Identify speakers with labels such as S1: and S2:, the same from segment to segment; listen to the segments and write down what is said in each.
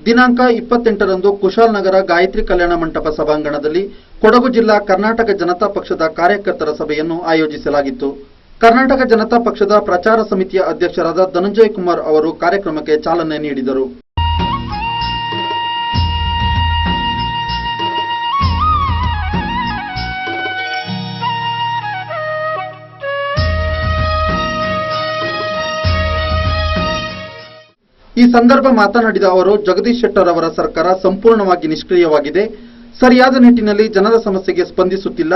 S1: ದಿನಾಂಕ 28ರಂದು ಕುಶಾಲನಗರ ಗಾಯತ್ರಿ ಕಲ್ಯಾಣ ಮಂಟಪ ಸಭಾಂಗಣದಲ್ಲಿ ಕೊಡಗು ಜಿಲ್ಲಾ ಕರ್ನಾಟಕ ಜನತಾ ಪಕ್ಷದ ಕಾರ್ಯಕರ್ತರ ಸಭೆಯನ್ನು ಆಯೋಜಿಸಲಾಗಿತ್ತು. ಕರ್ನಾಟಕ ಜನತಾ ಪಕ್ಷದ ಪ್ರಚಾರ ಸಮಿತಿಯ ಅಧ್ಯಕ್ಷರಾದ ಧನಂಜಯ ಕುಮಾರ್ ಅವರು ಕಾರ್ಯಕ್ರಮಕ್ಕೆ ಚಾಲನೆ ನೀಡಿದರು. ಈ ಸಂದರ್ಭ ಮಾತನಾಡಿದ ಅವರು, ಜಗದೀಶ್ ಶೆಟ್ಟರ್ ಅವರ ಸರ್ಕಾರ ಸಂಪೂರ್ಣವಾಗಿ ನಿಷ್ಕ್ರಿಯವಾಗಿದೆ. ಸರಿಯಾದ ನಿಟ್ಟಿನಲ್ಲಿ ಜನರ ಸಮಸ್ಯೆಗೆ ಸ್ಪಂದಿಸುತ್ತಿಲ್ಲ.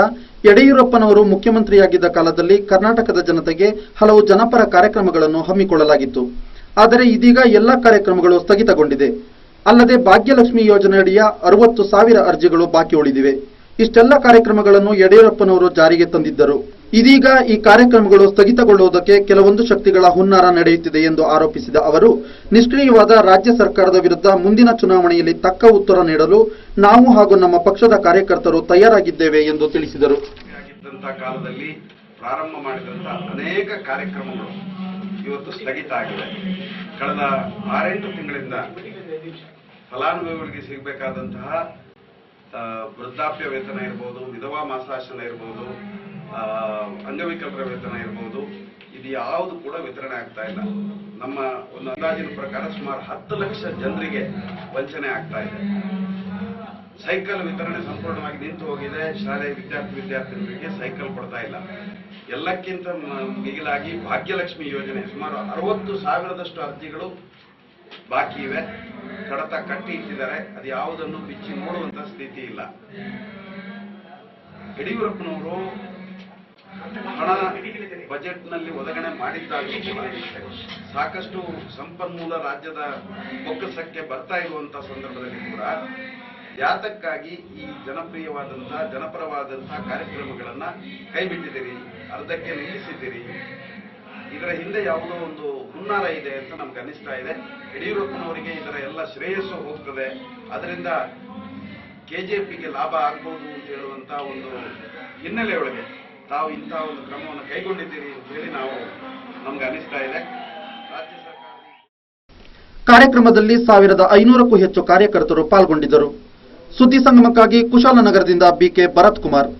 S1: ಯಡಿಯೂರಪ್ಪನವರು ಮುಖ್ಯಮಂತ್ರಿಯಾಗಿದ್ದ ಕಾಲದಲ್ಲಿ ಕರ್ನಾಟಕದ ಜನತೆಗೆ ಹಲವು ಜನಪರ ಕಾರ್ಯಕ್ರಮಗಳನ್ನು ಹಮ್ಮಿಕೊಳ್ಳಲಾಗಿತ್ತು. ಆದರೆ ಇದೀಗ ಎಲ್ಲ ಕಾರ್ಯಕ್ರಮಗಳು ಸ್ಥಗಿತಗೊಂಡಿದೆ. ಅಲ್ಲದೆ ಭಾಗ್ಯಲಕ್ಷ್ಮಿ ಯೋಜನೆಯಡಿಯ 60,000 ಅರ್ಜಿಗಳು ಬಾಕಿ ಉಳಿದಿವೆ. ಇಷ್ಟೆಲ್ಲ ಕಾರ್ಯಕ್ರಮಗಳನ್ನು ಯಡಿಯೂರಪ್ಪನವರು ಜಾರಿಗೆ ತಂದಿದ್ದರು. ಇದೀಗ ಈ ಕಾರ್ಯಕ್ರಮಗಳು ಸ್ಥಗಿತಗೊಳ್ಳುವುದಕ್ಕೆ ಕೆಲವೊಂದು ಶಕ್ತಿಗಳ ಹುನ್ನಾರ ನಡೆಯುತ್ತಿದೆ ಎಂದು ಆರೋಪಿಸಿದ ಅವರು, ನಿಷ್ಕ್ರಿಯವಾದ ರಾಜ್ಯ ಸರ್ಕಾರದ ವಿರುದ್ಧ ಮುಂದಿನ ಚುನಾವಣೆಯಲ್ಲಿ ತಕ್ಕ ಉತ್ತರ ನೀಡಲು ನಾವು ಹಾಗೂ ನಮ್ಮ ಪಕ್ಷದ ಕಾರ್ಯಕರ್ತರು ತಯಾರಾಗಿದ್ದೇವೆ ಎಂದು ತಿಳಿಸಿದರು.
S2: ಕಾಲದಲ್ಲಿ ಪ್ರಾರಂಭ ಮಾಡಿದಂತ ಅನೇಕ ಕಾರ್ಯಕ್ರಮಗಳು ಇವತ್ತು ಸ್ಥಗಿತ ಆಗಿದೆ. ಕಳೆದ 6-8 ತಿಂಗಳಿಂದ ಫಲಾನುಭವಿಗಳಿಗೆ ಸಿಗಬೇಕಾದಂತಹ ವೃದ್ಧಾಪ್ಯ ವೇತನ ಇರ್ಬೋದು, ವಿಧವಾ ಮಾಸಾಶನ ಇರ್ಬೋದು, ಅಂಗವಿಕಲರ ವೇತನ ಇರ್ಬೋದು, ಇದು ಯಾವುದು ಕೂಡ ವಿತರಣೆ ಆಗ್ತಾ ಇಲ್ಲ. ನಮ್ಮ ಒಂದು ಅಂದಾಜಿನ ಪ್ರಕಾರ ಸುಮಾರು 10 ಲಕ್ಷ ಜನರಿಗೆ ವಂಚನೆ ಆಗ್ತಾ ಇದೆ. ಸೈಕಲ್ ವಿತರಣೆ ಸಂಪೂರ್ಣವಾಗಿ ನಿಂತು ಹೋಗಿದೆ. ಶಾಲೆ ವಿದ್ಯಾರ್ಥಿನಿಯರಿಗೆ ಸೈಕಲ್ ಕೊಡ್ತಾ ಇಲ್ಲ. ಎಲ್ಲಕ್ಕಿಂತ ಮಿಗಿಲಾಗಿ ಭಾಗ್ಯಲಕ್ಷ್ಮಿ ಯೋಜನೆ ಸುಮಾರು 60,000ದಷ್ಟು ಅರ್ಜಿಗಳು ಬಾಕಿ ಇವೆ. ಕಡತ ಕಟ್ಟಿ ಇಟ್ಟಿದ್ದಾರೆ. ಅದು ಯಾವುದನ್ನು ಬಿಚ್ಚಿ ನೋಡುವಂತ ಸ್ಥಿತಿ ಇಲ್ಲ. ಯಡಿಯೂರಪ್ಪನವರು ಹಣ ಬಜೆಟ್ನಲ್ಲಿ ಒದಗಣೆ ಮಾಡಿದ್ದಾಗಿ ಸಾಕಷ್ಟು ಸಂಪನ್ಮೂಲ ರಾಜ್ಯದ ಬೊಕ್ಕಸಕ್ಕೆ ಬರ್ತಾ ಇರುವಂತಹ ಸಂದರ್ಭದಲ್ಲಿ ಕೂಡ ಯಾತಕ್ಕಾಗಿ ಈ ಜನಪರವಾದಂತಹ ಕಾರ್ಯಕ್ರಮಗಳನ್ನ ಕೈಬಿಟ್ಟಿದ್ದೀರಿ, ಅರ್ಧಕ್ಕೆ ನಿಲ್ಲಿಸಿದ್ದೀರಿ? ಇದರ ಹಿಂದೆ ಯಾವುದೋ ಒಂದು ಹುನ್ನಾರ ಇದೆ ಅಂತ ನಮ್ಗೆ ಅನಿಸ್ತಾ ಇದೆ. ಯಡಿಯೂರಪ್ಪನವರಿಗೆ ಇದರ ಎಲ್ಲ ಶ್ರೇಯಸ್ಸು ಹೋಗ್ತದೆ, ಅದರಿಂದ ಕೆಜೆಪಿಗೆ ಲಾಭ ಆಗ್ಬೋದು ಅಂತ ಹೇಳುವಂತಹ ಒಂದು ಹಿನ್ನೆಲೆಯೊಳಗೆ ತಾವು ಇಂತಹ ಒಂದು ಕ್ರಮವನ್ನು ಕೈಗೊಂಡಿದ್ದೀರಿ ಅಂತ ಹೇಳಿ ನಮ್ಗೆ ಅನಿಸ್ತಾ ಇದೆ. ರಾಜ್ಯ ಸರ್ಕಾರ
S1: ಕಾರ್ಯಕ್ರಮದಲ್ಲಿ 1500ಕ್ಕೂ ಹೆಚ್ಚು ಕಾರ್ಯಕರ್ತರು ಪಾಲ್ಗೊಂಡಿದ್ದರು. ಸುದ್ದಿ ಸಂಗಮಕ್ಕಾಗಿ ಕುಶಾಲನಗರದಿಂದ ಬಿಕೆ ಭರತ್ ಕುಮಾರ್.